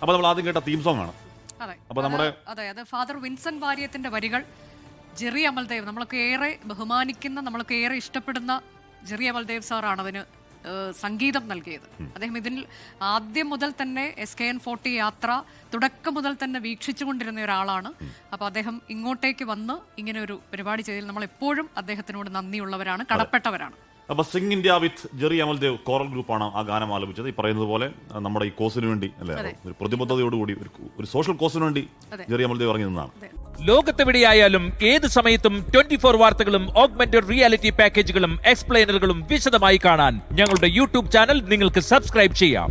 അപ്പോൾ നമ്മൾ ആദ്യം കേട്ട തീം സോങ് ആണ്. അപ്പോൾ നമ്മുടെ അതെ ഫാദർ വിൻസെന്റ് വാര്യത്തിന്റെ വരികൾ, ജെറി അമൽദേവ്, നമ്മളൊക്കെ ഏറെ ബഹുമാനിക്കുന്ന, നമ്മളൊക്കെ ഏറെ ഇഷ്ടപ്പെടുന്ന ജെറി അമൽദേവ് സാറാണ് അതിന് സംഗീതം നൽകിയത്. അദ്ദേഹം ഇതിൽ ആദ്യം മുതൽ തന്നെ SKN40 യാത്ര തുടക്കം മുതൽ തന്നെ വീക്ഷിച്ചുകൊണ്ടിരുന്ന ഒരാളാണ്. അപ്പോൾ അദ്ദേഹം ഇങ്ങോട്ടേക്ക് വന്ന് ഇങ്ങനെ ഒരു പരിപാടി ചെയ്തതിൽ നമ്മൾ എപ്പോഴും അദ്ദേഹത്തിനോട് നന്ദിയുള്ളവരാണ്, കടപ്പെട്ടവരാണ്. അപ്പോൾ sing India with Jerry Amaldev choral ഗ്രൂപ്പാണ് ആ ഗാനം ആലപിച്ചത്. ഈ പറയുന്നത് പോലെ നമ്മുടെ ഈ കോസിന് വേണ്ടി അല്ലെ, ഒരു പ്രതിബദ്ധതയോടുകൂടി ഒരു സോഷ്യൽ കോസിന് വേണ്ടി ജെറി അമൽദേവ് ഇറങ്ങി നിന്നാണ്. ലോകത്തെവിടെയായാലും ഏത് സമയത്തും 24 വാർത്തകളും ഓഗ്മെന്റഡ് റിയാലിറ്റി പാക്കേജുകളും എക്സ്പ്ലെയിനറുകളും വിശദമായി കാണാൻ ഞങ്ങളുടെ യൂട്യൂബ് ചാനൽ നിങ്ങൾക്ക് സബ്സ്ക്രൈബ് ചെയ്യാം.